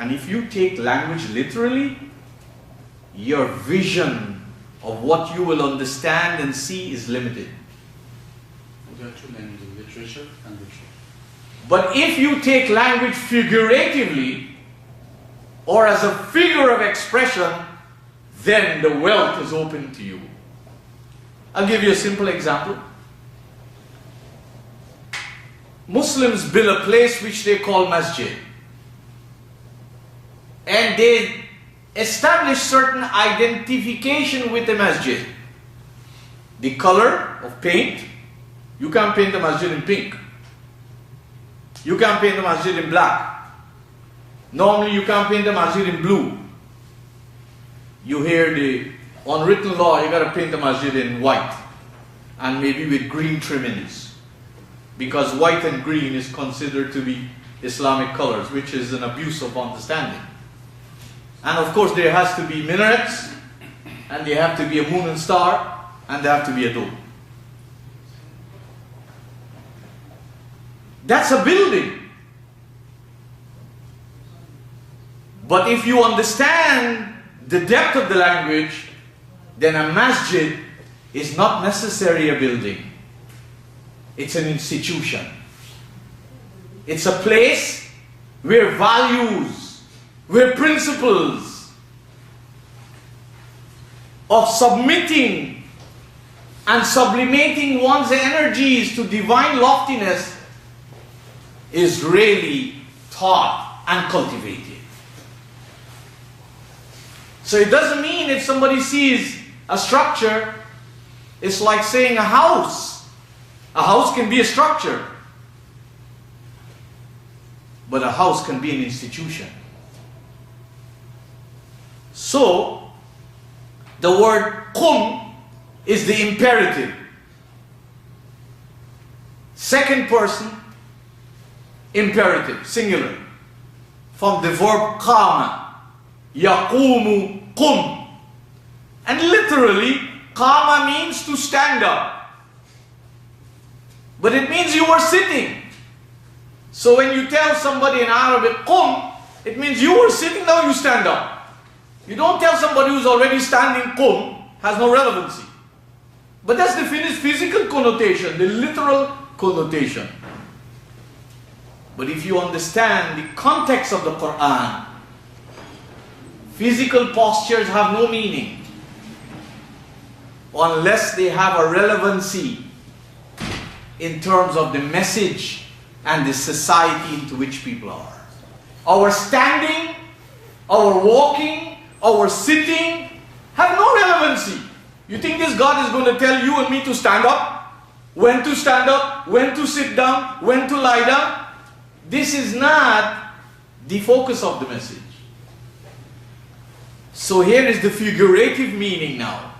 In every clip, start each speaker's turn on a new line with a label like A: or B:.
A: And if you take language literally, your vision of what you will understand and see is limited.
B: There are two languages, literature and literature.
A: But if you take language figuratively, or as a figure of expression, then the wealth is open to you. I'll give you a simple example. Muslims build a place which they call masjid. And they establish certain identification with the masjid. The color of paint. You can't paint the masjid in pink. You can't paint the masjid in black. Normally you can't paint the masjid in blue. You hear the unwritten law, you gotta paint the masjid in white. And maybe with green trimmings. Because white and green is considered to be Islamic colors, which is an abuse of understanding. And of course there has to be minarets, and there have to be a moon and star, and there have to be a dome. That's a building. But if you understand the depth of the language, then a masjid is not necessarily a building. It's an institution. It's a place where values, where principles of submitting and sublimating one's energies to divine loftiness is really taught and cultivated. So it doesn't mean if somebody sees a structure, it's like saying a house. A house can be a structure, but a house can be an institution. So, the word qum is the imperative. Second person, imperative, singular. From the verb qama, yaqumu qum. And literally, qama means to stand up. But it means you were sitting. So when you tell somebody in Arabic, qum, it means you were sitting, now you stand up. You don't tell somebody who's already standing, qum, has no relevancy. But that's the physical connotation, the literal connotation. But if you understand the context of the Qur'an, physical postures have no meaning unless they have a relevancy in terms of the message and the society into which people are. Our standing, our walking, our sitting have no relevancy. You think this God is going to tell you and me to stand up? When to stand up? When to sit down? When to lie down? This is not the focus of the message. So here is the figurative meaning now.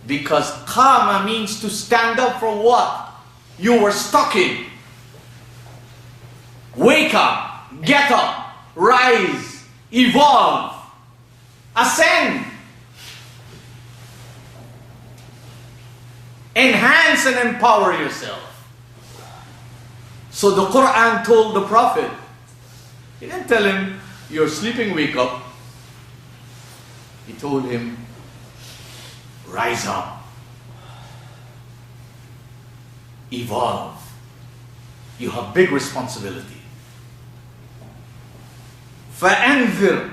A: Because qama means to stand up from what you were stuck in. Wake up, get up, rise, evolve, ascend, enhance and empower yourself. So the Qur'an told the Prophet, he didn't tell him, you're sleeping, wake up. He told him, rise up, evolve. You have big responsibility. فَأَنذِرْ.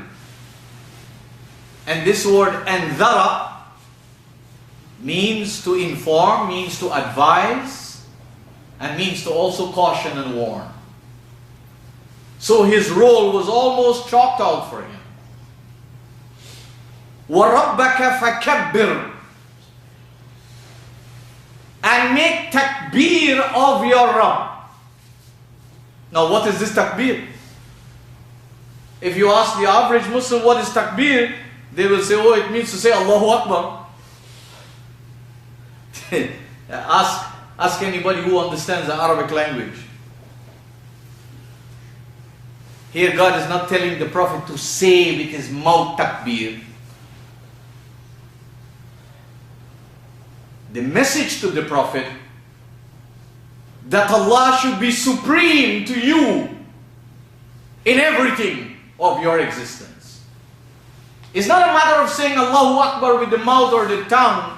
A: And this word أَنذَرَ means to inform, means to advise, and means to also caution and warn. So his role was almost chalked out for him. وَرَبَّكَ فَكَبِّرْ. And make takbir of your Rabb. Now what is this takbir? If you ask the average Muslim what is takbir, they will say, oh, it means to say Allahu Akbar. ask anybody who understands the Arabic language. Here God is not telling the Prophet to say with his mouth takbir. The message to the Prophet that Allah should be supreme to you in everything of your existence. It's not a matter of saying Allahu Akbar with the mouth or the tongue,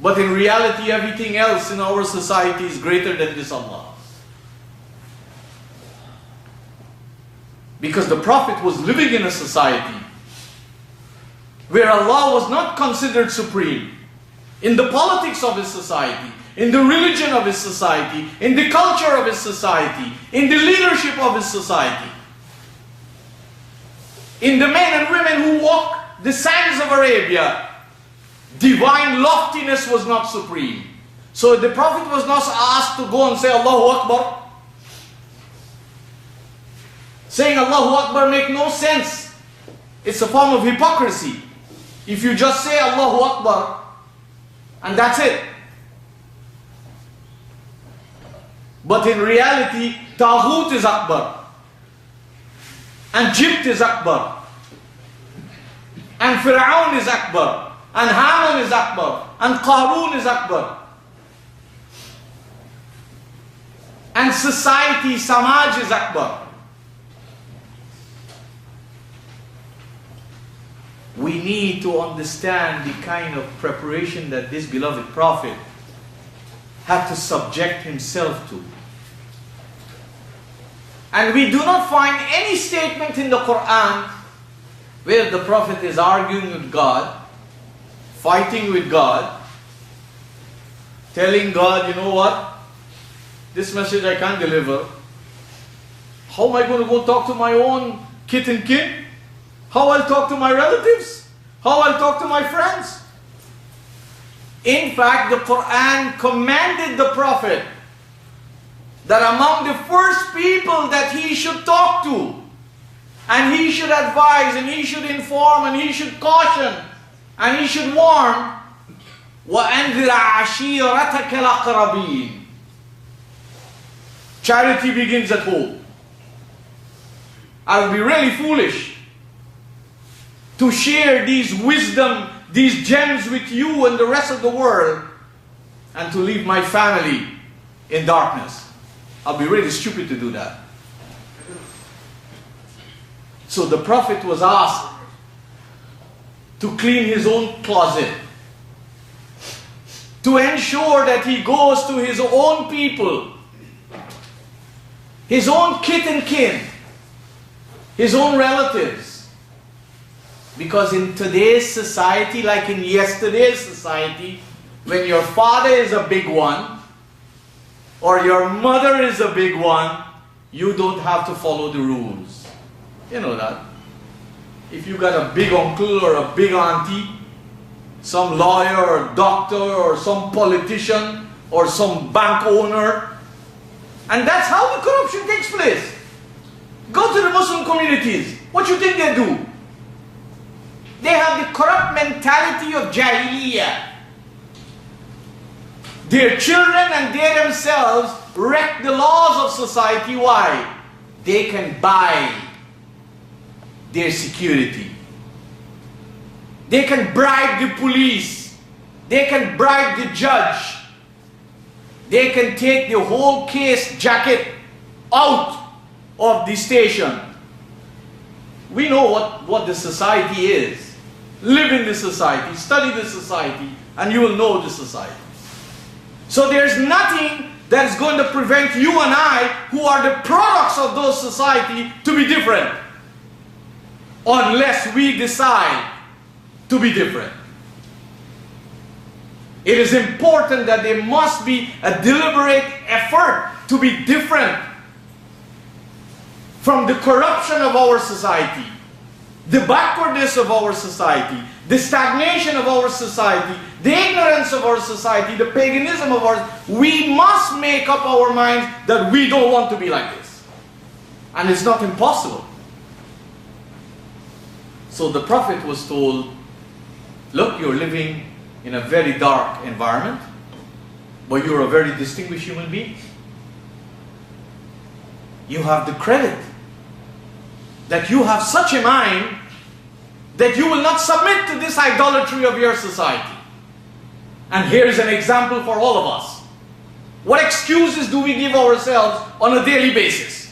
A: but in reality everything else in our society is greater than this Allah. Because the Prophet was living in a society where Allah was not considered supreme. In the politics of his society, in the religion of his society, in the culture of his society, in the leadership of his society, in the men and women who walk the sands of Arabia, divine loftiness was not supreme. So the Prophet was not asked to go and say Allahu Akbar. Saying Allahu Akbar makes no sense. It's a form of hypocrisy. If you just say Allahu Akbar and that's it. But in reality, Taghut is Akbar, and Jibt is Akbar, and Fir'aun is Akbar, and Haman is Akbar, and Qarun is Akbar. And society, Samaj is Akbar. We need to understand the kind of preparation that this beloved Prophet had to subject himself to. And we do not find any statement in the Qur'an where the Prophet is arguing with God, fighting with God, telling God, you know what, this message I can't deliver. How am I going to go talk to my own kith and kin? How I'll talk to my relatives? How I'll talk to my friends? In fact, the Qur'an commanded the Prophet that among the first people that he should talk to, and he should advise, and he should inform, and he should caution, and he should warn, وَأَنذِرَ عَشِيرَتَكَ الْأَقْرَبِينَ. Charity begins at home. I would be really foolish to share these wisdom, these gems with you and the rest of the world, and to leave my family in darkness. I'll be really stupid to do that. So the Prophet was asked to clean his own closet, to ensure that he goes to his own people, his own kith and kin, his own relatives. Because in today's society, like in yesterday's society, when your father is a big one, or your mother is a big one, you don't have to follow the rules. You know that. If you got a big uncle or a big auntie, some lawyer or doctor or some politician or some bank owner, and that's how the corruption takes place. Go to the Muslim communities. What you think they do? They have the corrupt mentality of Jahiliyyah. Their children and they themselves wreck the laws of society. Why? They can buy their security. They can bribe the police. They can bribe the judge. They can take the whole case jacket out of the station. We know what the society is. Live in the society, study the society, and you will know the society. So there's nothing that is going to prevent you and I, who are the products of those society, to be different. Unless we decide to be different. It is important that there must be a deliberate effort to be different from the corruption of our society, the backwardness of our society, the stagnation of our society, the ignorance of our society, the paganism of ours. We must make up our minds that we don't want to be like this. And it's not impossible. So the Prophet was told, look, you're living in a very dark environment, but you're a very distinguished human being. You have the credit that you have such a mind that you will not submit to this idolatry of your society. And here's an example for all of us. What excuses do we give ourselves on a daily basis?